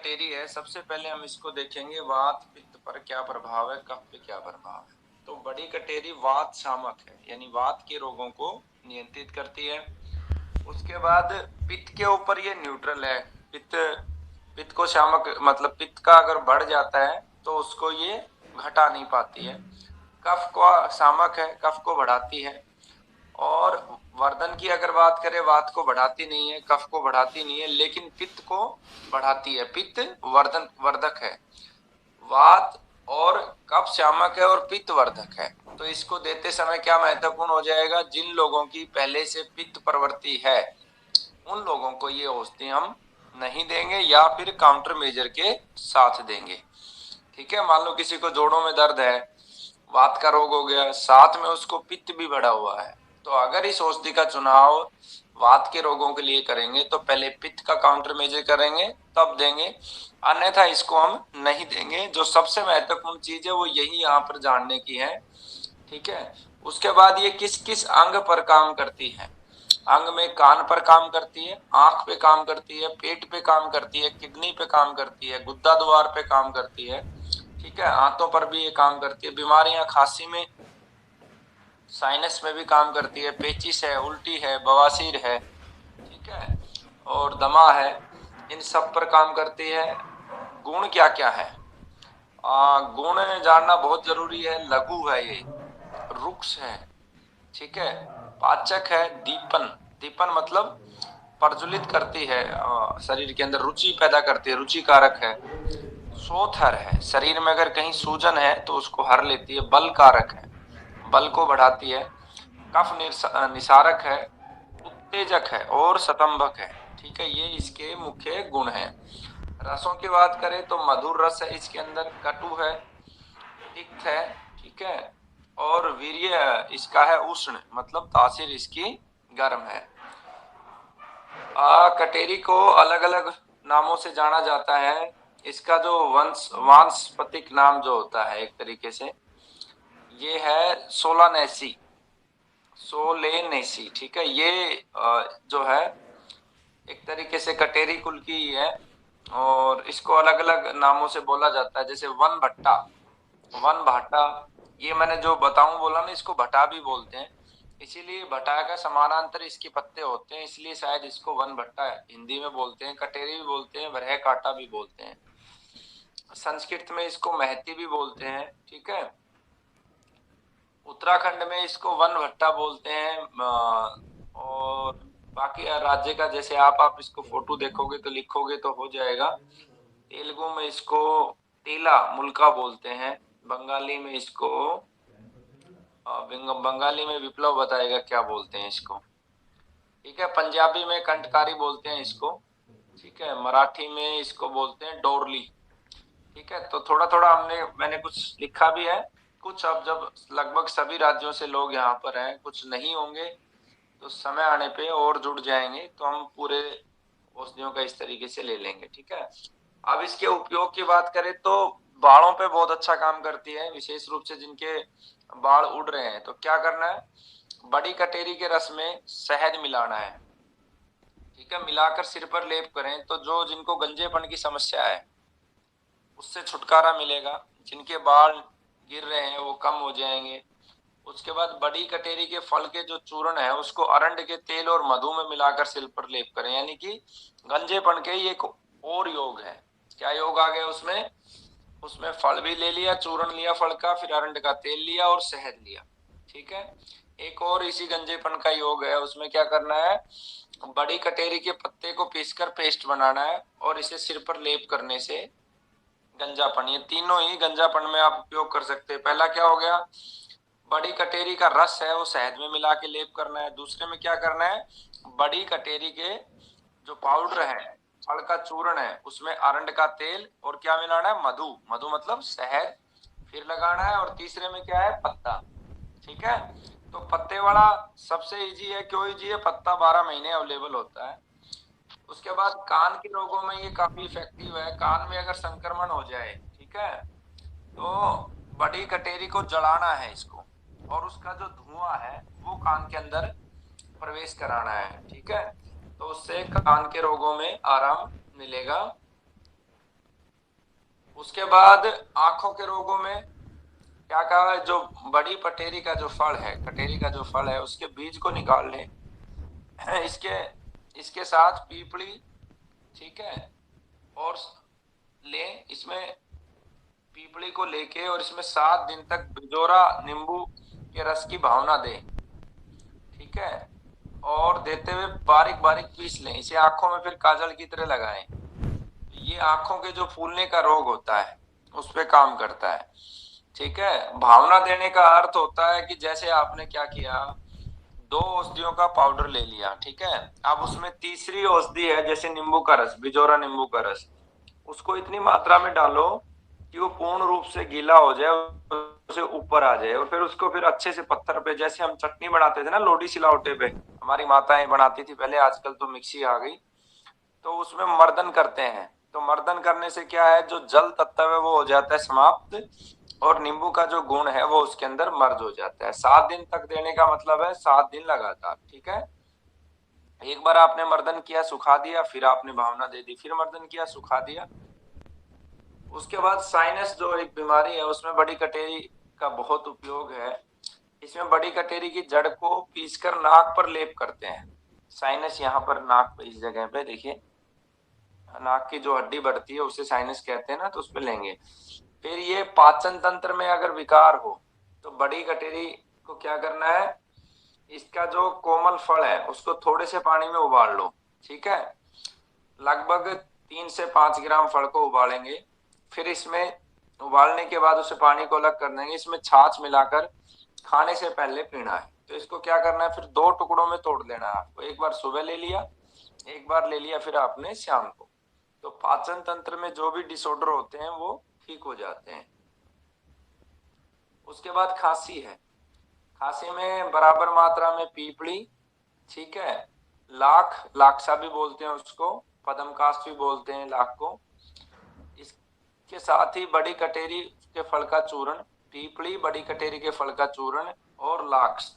कटेरी है, सबसे पहले हम इसको देखेंगे वात पित्त पर क्या प्रभाव है, कफ पे क्या प्रभाव है। तो बड़ी कटेरी वात शामक है, यानी वात के रोगों को नियंत्रित करती है। उसके बाद पित्त के ऊपर ये न्यूट्रल है। पित्त पित्त को शामक मतलब पित्त का अगर बढ़ जाता है तो उसको ये घटा नहीं पाती है। कफ को शामक है, कफ को बढ़ाती है। और वर्धन की अगर बात करें, वात को बढ़ाती नहीं है, कफ को बढ़ाती नहीं है, लेकिन पित्त को बढ़ाती है। पित्त वर्धक है। वात और कफ शामक है और पित्त वर्धक है। तो इसको देते समय क्या महत्वपूर्ण हो जाएगा, जिन लोगों की पहले से पित्त प्रवृत्ति है उन लोगों को ये औषधि हम नहीं देंगे या फिर काउंटर मेजर के साथ देंगे। ठीक है, मान लो किसी को जोड़ों में दर्द है, वात का रोग हो गया, साथ में उसको पित्त भी बढ़ा हुआ है, तो अगर इस औषधि का चुनाव वात के रोगों के लिए करेंगे तो पहले पित्त का काउंटर मेजर करेंगे तब देंगे, अन्यथा इसको हम नहीं देंगे। जो सबसे महत्वपूर्ण चीज है वो यही यहाँ पर जानने की है। ठीक है, उसके बाद ये किस किस अंग पर काम करती है। अंग में कान पर काम करती है, आंख पे काम करती है, पेट पे काम करती है, किडनी पे काम करती है, गुद्दा द्वार पे काम करती है। ठीक है, हाथों पर भी ये काम करती है। बीमारियां खांसी में, साइनस में भी काम करती है। पेचिस है, उल्टी है, बवासीर है, ठीक है, और दमा है, इन सब पर काम करती है। गुण क्या क्या है, गुण जानना बहुत जरूरी है। लघु है ये, रुक्ष है, ठीक है, पाचक है, दीपन, दीपन मतलब प्रज्वलित करती है, शरीर के अंदर रुचि पैदा करती है, रुचि कारक है। सोथर है, शरीर में अगर कहीं सूजन है तो उसको हर लेती है। बल कारक है, बल को बढ़ाती है। कफ निसारक है, उत्तेजक है और सतंभक है। ठीक है, ये इसके मुख्य गुण हैं। रसों की बात करें तो मधुर रस है इसके अंदर, कटु है, तिक्त है, ठीक है, और वीर्य इसका है उष्ण, मतलब तासीर इसकी गर्म है। कटेरी को अलग अलग नामों से जाना जाता है। इसका जो वानस्पतिक नाम जो होता है एक तरीके से, ये है सोलानेसी, सोलेनेसी। ठीक है, ये जो है एक तरीके से कटेरी कुल की ही है और इसको अलग अलग नामों से बोला जाता है। जैसे वन भट्टा, वन भाटा, ये मैंने जो बताऊं बोला ना, इसको भटा भी बोलते हैं। इसीलिए भटा का समानांतर इसके पत्ते होते हैं, इसलिए शायद इसको वन भट्टा हिंदी में बोलते हैं। कटेरी भी बोलते हैं, बरह काटा भी बोलते हैं। संस्कृत में इसको महती भी बोलते हैं। ठीक है, उत्तराखंड में इसको वन भट्टा बोलते हैं। और बाकी राज्य का जैसे आप इसको फोटो देखोगे तो लिखोगे तो हो जाएगा। तेलुगु में इसको तेला मुल्का बोलते हैं। बंगाली में इसको बंगाली में विप्लव बताएगा क्या बोलते हैं इसको। ठीक है, पंजाबी में कंटकारी बोलते हैं इसको। ठीक है, मराठी में इसको बोलते हैं डोरली। ठीक है, तो थोड़ा थोड़ा मैंने कुछ लिखा भी है। कुछ अब जब लगभग सभी राज्यों से लोग यहाँ पर हैं, कुछ नहीं होंगे तो समय आने पे और जुड़ जाएंगे तो हम पूरे औषधियों का इस तरीके से ले लेंगे। ठीक है, अब इसके उपयोग की बात करें तो बालों पे बहुत अच्छा काम करती है, विशेष रूप से जिनके बाल उड़ रहे हैं तो क्या करना है, बड़ी कटेरी के रस में शहद मिलाना है। ठीक है, मिलाकर सिर पर लेप करें तो जो जिनको गंजेपन की समस्या है उससे छुटकारा मिलेगा। जिनके बाल गिर रहे हैं वो कम हो जाएंगे। उसके बाद बड़ी कटेरी के फल के जो चूर्ण है उसको अरंड के तेल और मधु में मिलाकर सिर पर लेप करें, यानी कि गंजेपन के ये एक और योग है। क्या योग आ गया उसमें, उसमें फल भी ले लिया, चूर्ण लिया फल का, फिर अरंड का तेल लिया और शहद लिया। ठीक है, एक और इसी गंजेपन का योग है, उसमें क्या करना है, बड़ी कटेरी के पत्ते को पीसकर पेस्ट बनाना है और इसे सिर पर लेप करने से गंजापन, ये तीनों ही गंजापन में आप उपयोग कर सकते हैं। पहला क्या हो गया, बड़ी कटेरी का रस है वो शहद में मिला के लेप करना है। दूसरे में क्या करना है, बड़ी कटेरी के जो पाउडर है, फल का चूर्ण है, उसमें अरंड का तेल और क्या मिलाना है, मधु, मधु मतलब शहद, फिर लगाना है। और तीसरे में क्या है, पत्ता। ठीक है, तो पत्ते वाला सबसे इजी है। क्यों इजी है, पत्ता 12 महीने अवेलेबल होता है। उसके बाद कान के रोगों में ये काफी इफेक्टिव है। कान में अगर संक्रमण हो जाए, ठीक है, तो बड़ी कटेरी को जलाना है इसको, और उसका जो धुआं है वो कान के अंदर प्रवेश कराना है। ठीक है, तो उससे कान के रोगों में आराम मिलेगा। उसके बाद आंखों के रोगों में क्या कहा है, जो बड़ी पटेरी का जो फल है, कटेरी का जो फल है, उसके बीज को निकाल लें। इसके इसके साथ पीपली, ठीक है, और लें इसमें, पीपली को लेके और इसमें 7 दिन तक बिजोरा नींबू के रस की भावना दें, ठीक है, और देते हुए बारीक बारीक पीस लें। इसे आंखों में फिर काजल की तरह लगाएं। ये आंखों के जो फूलने का रोग होता है उस पे काम करता है, ठीक है। भावना देने का अर्थ होता है कि जैसे आपने क्या किया, 2 औषधियों का पाउडर ले लिया, ठीक है। अब उसमें तीसरी औषधि है, जैसे नींबू का रस, बिजोरा नींबू का रस, उसको इतनी मात्रा में डालो कि वो पूर्ण रूप से गीला हो जाए, उसे ऊपर आ जाए, और फिर उसको फिर अच्छे से पत्थर पे, जैसे हम चटनी बनाते थे ना लोडी सिलावटे पे, हमारी माताएं बनाती थी पहले, आजकल तो मिक्सी आ गई, तो उसमें मर्दन करते हैं। तो मर्दन करने से क्या है, जो जल तत्व है वो हो जाता है समाप्त, और नींबू का जो गुण है वो उसके अंदर मर्ज हो जाता है। 7 दिन तक देने का मतलब है 7 दिन लगातार, ठीक है। एक बार आपने मर्दन किया, सुखा दिया, फिर आपने भावना दे दी, फिर मर्दन किया, सुखा दिया। उसके बाद साइनस जो एक बीमारी है, उसमें बड़ी कटेरी का बहुत उपयोग है। इसमें बड़ी कटेरी की जड़ को पीसकर नाक पर लेप करते हैं। साइनस यहाँ पर नाक पे, इस जगह पे देखिए, नाक की जो हड्डी बढ़ती है उसे साइनस कहते हैं ना, तो उस पे लेंगे। फिर ये पाचन तंत्र में अगर विकार हो तो बड़ी कटेरी को क्या करना है, इसका जो कोमल फल है उसको थोड़े से पानी में उबाल लो, ठीक है। लगभग 3 से 5 ग्राम फल को उबालेंगे। फिर इसमें उबालने के बाद उसे पानी को अलग कर देंगे, इसमें छाछ मिलाकर खाने से पहले पीना है। तो इसको क्या करना है, फिर 2 टुकड़ों में तोड़ लेना है आपको। एक बार सुबह ले लिया, एक बार ले लिया फिर आपने शाम को। तो पाचन तंत्र में जो भी डिसऑर्डर होते हैं वो ठीक हो जाते हैं। उसके बाद खांसी है। खांसी में बराबर मात्रा में पीपली, ठीक है, लाख, लाक्षा भी बोलते हैं उसको, पद्मकाष्ठ भी बोलते हैं लाख को। इसके साथ ही बड़ी कटेरी के फल का चूर्ण, पीपली, बड़ी कटेरी के फल का चूर्ण और लाक्ष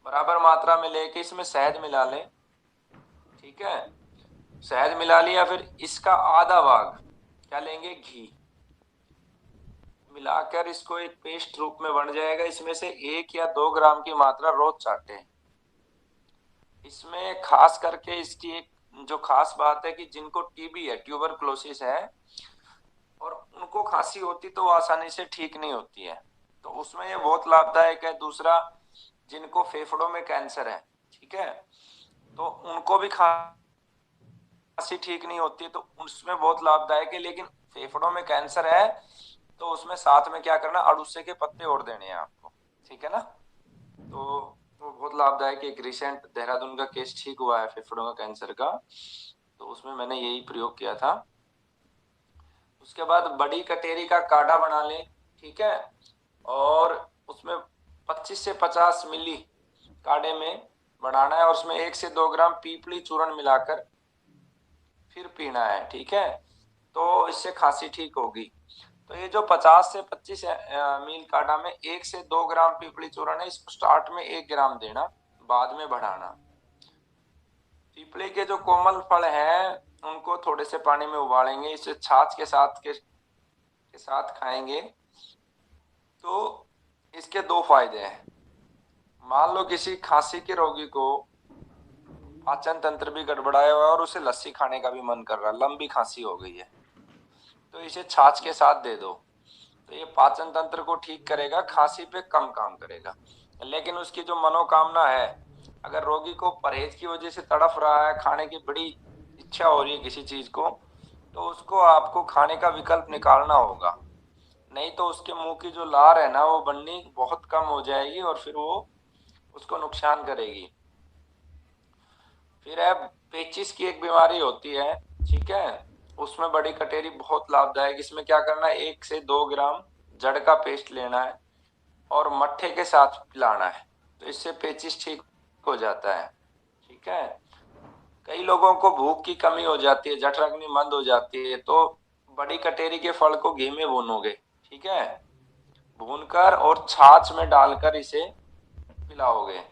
बराबर मात्रा में लेके इसमें शहद मिला लें, ठीक है। शहद मिला लिया, फिर इसका आधा भाग क्या लेंगे, घी मिलाकर इसको एक पेस्ट रूप में बन जाएगा। इसमें से 1 या 2 ग्राम की मात्रा रोज चाटें। इसमें खास करके इसकी एक जो खास बात है कि जिनको टीबी है, ट्यूबरक्लोसिस है, और उनको खांसी होती तो वो आसानी से ठीक नहीं होती है, तो उसमें ये बहुत लाभदायक है। दूसरा, जिनको फेफड़ों में कैंसर है, ठीक है, तो उनको भी खांसी ठीक नहीं होती है, तो उसमें बहुत लाभदायक है। लेकिन फेफड़ों में कैंसर है तो उसमें साथ में क्या करना, अड़ूसे के पत्ते और देने हैं आपको, ठीक है ना। तो वो बहुत लाभदायक है। एक रिसेंट देहरादून का केस ठीक हुआ है फेफड़ों का कैंसर का, तो उसमें मैंने यही प्रयोग किया था। उसके बाद बड़ी कटेरी का काढ़ा बना लें, ठीक है, और उसमें 25 से 50 मिली काढ़े में बनाना है, और उसमें 1 से 2 ग्राम पीपली चूर्ण मिलाकर फिर पीना है, ठीक है। तो इससे खांसी ठीक होगी। तो ये जो 50 से 25 मील काढ़ा में 1 से 2 ग्राम पीपली चूर्ण है, इसको स्टार्ट में 1 ग्राम देना, बाद में बढ़ाना। पीपली के जो कोमल फल हैं उनको थोड़े से पानी में उबालेंगे, इसे छाछ के साथ खाएंगे। तो इसके 2 फायदे हैं। मान लो किसी खांसी के रोगी को पाचन तंत्र भी गड़बड़ाया हुआ है और उसे लस्सी खाने का भी मन कर रहा है, लंबी खांसी हो गई है, तो इसे छाछ के साथ दे दो, तो ये पाचन तंत्र को ठीक करेगा, खांसी पे कम काम करेगा। लेकिन उसकी जो मनोकामना है, अगर रोगी को परहेज की वजह से तड़फ रहा है, खाने की बड़ी इच्छा हो रही है किसी चीज को, तो उसको आपको खाने का विकल्प निकालना होगा। नहीं तो उसके मुंह की जो लार है ना, वो बननी बहुत कम हो जाएगी और फिर वो उसको नुकसान करेगी। फिर है पेचिस की एक बीमारी होती है, ठीक है, उसमें बड़ी कटेरी बहुत लाभदायक। इसमें क्या करना है, 1 से 2 ग्राम जड़ का पेस्ट लेना है और मट्ठे के साथ पिलाना है, तो इससे पेचिस ठीक हो जाता है, ठीक है। कई लोगों को भूख की कमी हो जाती है, जठराग्नि मंद हो जाती है, तो बड़ी कटेरी के फल को घी में भूनोगे, ठीक है, भूनकर और छाछ में डालकर इसे पिलाओगे।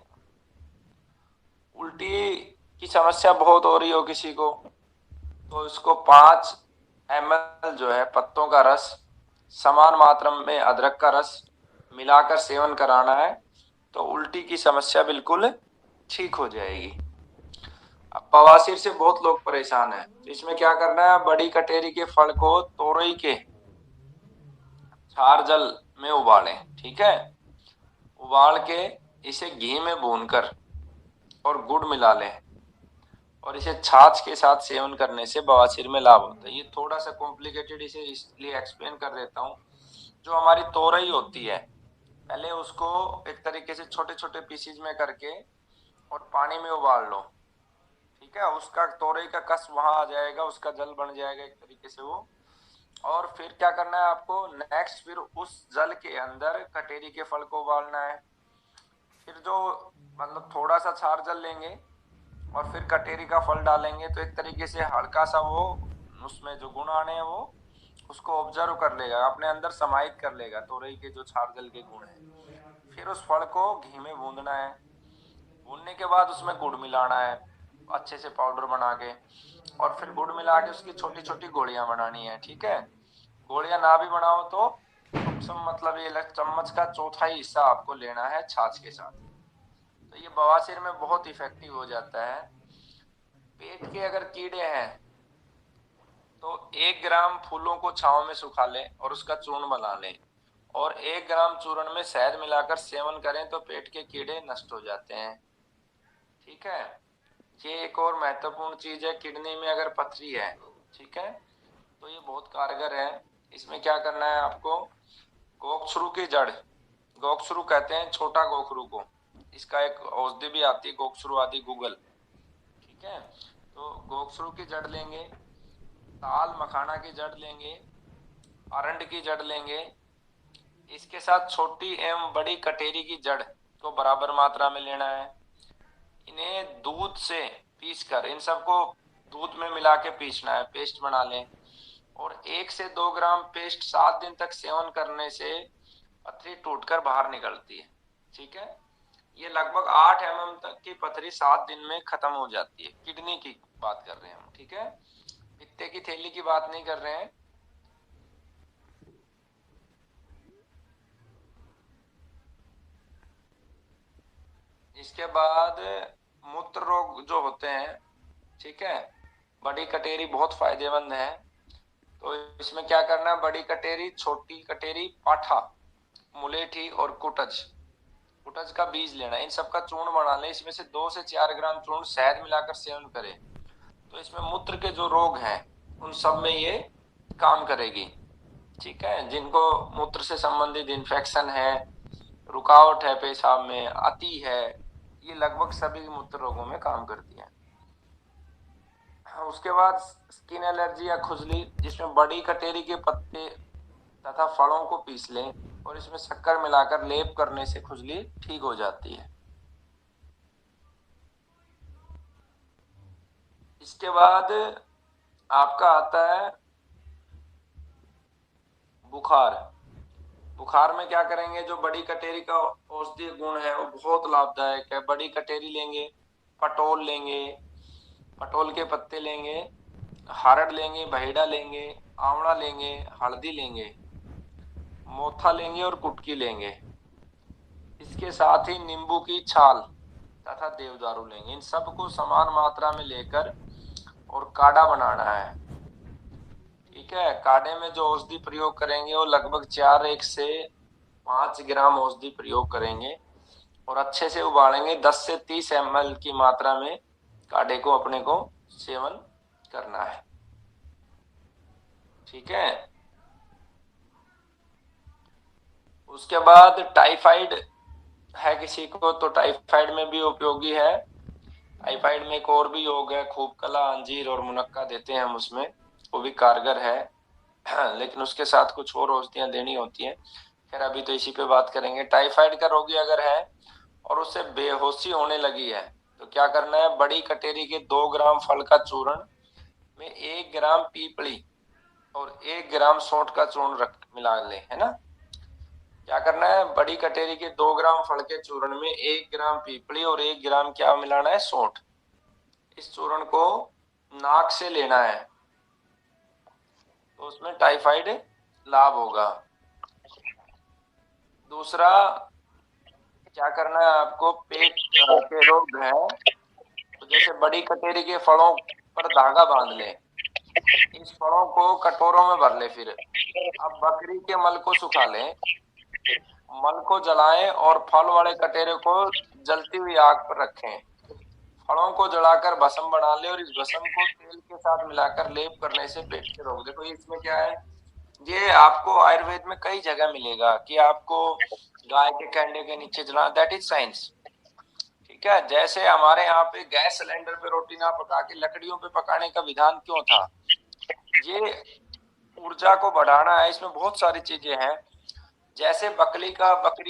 उल्टी की समस्या बहुत हो रही हो किसी को, तो इसको ml जो है पत्तों का रस समान मात्रा में अदरक का रस मिलाकर सेवन कराना है तो उल्टी की समस्या बिल्कुल ठीक हो जाएगी। अब बवासीर से बहुत लोग परेशान हैं, तो इसमें क्या करना है, बड़ी कटेरी के फल को तोरई के क्षार जल में उबालें, ठीक है। उबाल के इसे घी में भूनकर और गुड़ मिला लें और इसे छाछ के साथ सेवन करने से बवासीर में लाभ होता है। ये थोड़ा सा कॉम्प्लिकेटेड, इसे इसलिए एक्सप्लेन कर देता हूँ। जो हमारी तोरई होती है, पहले उसको एक तरीके से छोटे छोटे पीसीज में करके और पानी में उबाल लो, ठीक है। उसका तोरई का कस वहां आ जाएगा, उसका जल बन जाएगा एक तरीके से वो। और फिर क्या करना है आपको, नेक्स्ट फिर उस जल के अंदर कटेरी के फल को उबालना है। फिर जो मतलब थोड़ा सा क्षार जल लेंगे और फिर कटेरी का फल डालेंगे, तो एक तरीके से हल्का सा वो उसमें जो गुण आने हैं वो उसको ऑब्जर्व कर लेगा, अपने अंदर समाहित कर लेगा तोरई के जो क्षार जल के गुण हैं। फिर उस फल को घी में भूनना है, भूनने के बाद उसमें गुड़ मिलाना है अच्छे से पाउडर बना के, और फिर गुड़ मिला के उसकी छोटी छोटी गोलियां बनानी है, ठीक है। गोलियां ना भी बनाओ तो कम से कम मतलब ये चम्मच का चौथाई हिस्सा आपको लेना है छाछ के साथ। तो ये बवासीर में बहुत इफेक्टिव हो जाता है। पेट के अगर कीड़े हैं तो 1 ग्राम फूलों को छांव में सुखा लें और उसका चूर्ण बना लें और 1 ग्राम चूर्ण में शहद मिलाकर सेवन करें तो पेट के कीड़े नष्ट हो जाते हैं, ठीक है। ये एक और महत्वपूर्ण चीज है, किडनी में अगर पथरी है, ठीक है, तो ये बहुत कारगर है। इसमें क्या करना है आपको, गोखरू की जड़, गोखरू कहते हैं छोटा गोखरू को, इसका एक औषधि भी आती है गोखरू आदि गूगल, ठीक है। तो गोखरू की जड़ लेंगे, ताल मखाना की जड़ लेंगे, अरंड की जड़ लेंगे, इसके साथ छोटी एवं बड़ी कटेरी की जड़ को बराबर मात्रा में लेना है। इन्हें दूध से पीस कर, इन सबको दूध में मिला के पीसना है, पेस्ट बना लें। और 1 से 2 ग्राम पेस्ट 7 दिन तक सेवन करने से पथरी टूटकर बाहर निकलती है, ठीक है। ये लगभग 8 mm तक की पथरी 7 दिन में खत्म हो जाती है। किडनी की बात कर रहे हैं हम, ठीक है, पित्ते की थैली की बात नहीं कर रहे हैं। इसके बाद मूत्र रोग जो होते हैं, ठीक है, बड़ी कटेरी बहुत फायदेमंद है। तो इसमें क्या करना है, बड़ी कटेरी, छोटी कटेरी, पाठा, मुलेठी और कुटज, कुटज का बीज लेना, इन सब का चूर्ण बना ले। इसमें से 2 से 4 ग्राम चूर्ण शहद मिलाकर सेवन करें तो इसमें मूत्र के जो रोग हैं उन सब में ये काम करेगी, ठीक है। जिनको मूत्र से संबंधित इन्फेक्शन है, रुकावट है पेशाब में, अति है, ये लगभग सभी मूत्र रोगों में काम करती है। उसके बाद स्किन एलर्जी या खुजली, जिसमें बड़ी कटेरी के पत्ते तथा फलों को पीस लें और इसमें शक्कर मिलाकर लेप करने से खुजली ठीक हो जाती है। इसके बाद आपका आता है बुखार। बुखार में क्या करेंगे, जो बड़ी कटेरी का औषधीय गुण है वो बहुत लाभदायक है। बड़ी कटेरी लेंगे, पटोल लेंगे, पटोल के पत्ते लेंगे, हरड़ लेंगे, बहेड़ा लेंगे, आंवला लेंगे, हल्दी लेंगे, मोथा लेंगे और कुटकी लेंगे। इसके साथ ही नींबू की छाल तथा देवदारू लेंगे। इन सबको समान मात्रा में लेकर और काढ़ा बनाना है, ठीक है। काढ़े में जो औषधि प्रयोग करेंगे वो लगभग 1 से 5 ग्राम औषधि प्रयोग करेंगे और अच्छे से उबालेंगे। 10 से 30 ml की मात्रा में काढ़े को अपने को सेवन करना है, ठीक है। उसके बाद टाइफाइड है किसी को तो टाइफाइड में भी उपयोगी है। टाइफाइड में एक और भी योग है, खूब कला, अंजीर और मुनक्का देते हैं हम उसमें, वो भी कारगर है लेकिन उसके साथ कुछ और औषधियां देनी होती हैं। खैर अभी तो इसी पे बात करेंगे। टाइफाइड का रोगी अगर है और उसे बेहोशी होने लगी है तो क्या करना है, बड़ी कटेरी के 2 ग्राम फल का चूर्ण में 1 ग्राम पीपली और 1 ग्राम सौंठ का चूर्ण रख मिला ले, है ना। क्या करना है, बड़ी कटेरी के 2 ग्राम फल के चूर्ण में 1 ग्राम पीपली और 1 ग्राम क्या मिलाना है, सौंठ। इस चूर्ण को नाक से लेना है तो उसमें टाइफाइड लाभ होगा। दूसरा क्या करना है आपको, पेट के रोग है तो जैसे बड़ी कटेरी के फलों पर धागा बांध ले, इस फलों को कटोरों में भर ले, फिर अब बकरी के मल को सुखा ले, मल को जलाएं और फल वाले कटेरे को जलती हुई आग पर रखें, फलों को जलाकर भस्म बना ले और इस भस्म को तेल के साथ मिलाकर लेप करने से पेट के रोग। देखो इसमें क्या है, ये आपको आयुर्वेद में कई जगह मिलेगा कि आपको गाय के कंडे के नीचे जलाना, दैट इज साइंस। ठीक है, जैसे हमारे यहाँ पे गैस सिलेंडर पे रोटी ना पका के लकड़ियों पे पकाने का विधान क्यों था, ये ऊर्जा को बढ़ाना है, इसमें बहुत सारी चीजें हैं। जैसे बकरी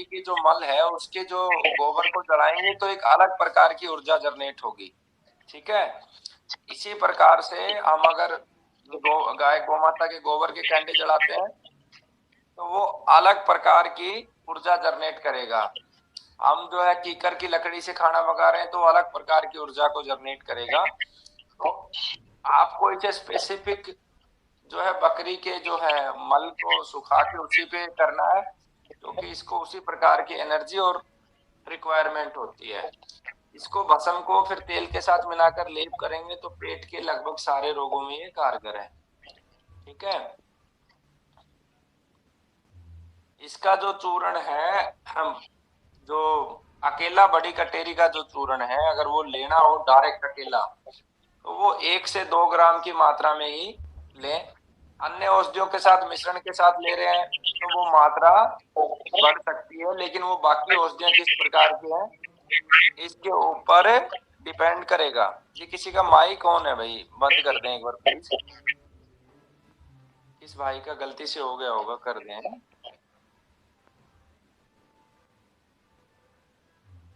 की जो मल है उसके जो गोबर को जलाएंगे तो एक अलग प्रकार की ऊर्जा जनरेट होगी। ठीक है, इसी प्रकार से हम अगर गाय गौ माता के गोबर के कंडे जलाते हैं तो वो अलग प्रकार की ऊर्जा जनरेट करेगा। हम जो है कीकर की लकड़ी से खाना पका रहे हैं तो अलग प्रकार की ऊर्जा को जनरेट करेगा। तो आपको इसे स्पेसिफिक जो है बकरी के जो है मल को सुखा के उसी पे करना है, क्योंकि इसको उसी प्रकार की एनर्जी और रिक्वायरमेंट होती है। इसको भस्म को फिर तेल के साथ मिलाकर लेप करेंगे तो पेट के लगभग सारे रोगों में ये कारगर है। ठीक है, इसका जो चूर्ण है, हम जो अकेला बड़ी कटेरी का जो चूर्ण है अगर वो लेना हो डायरेक्ट अकेला तो वो 1 से 2 ग्राम की मात्रा में ही लें। अन्य औषधियों के साथ मिश्रण के साथ ले रहे हैं तो वो मात्रा बढ़ सकती है, लेकिन वो बाकी औषधियां किस प्रकार की हैं इसके ऊपर डिपेंड करेगा। ये किसी का माइक ऑन है भाई, बंद कर दें एक बार प्लीज। किस भाई का गलती से हो गया होगा, कर दें।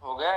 हो गया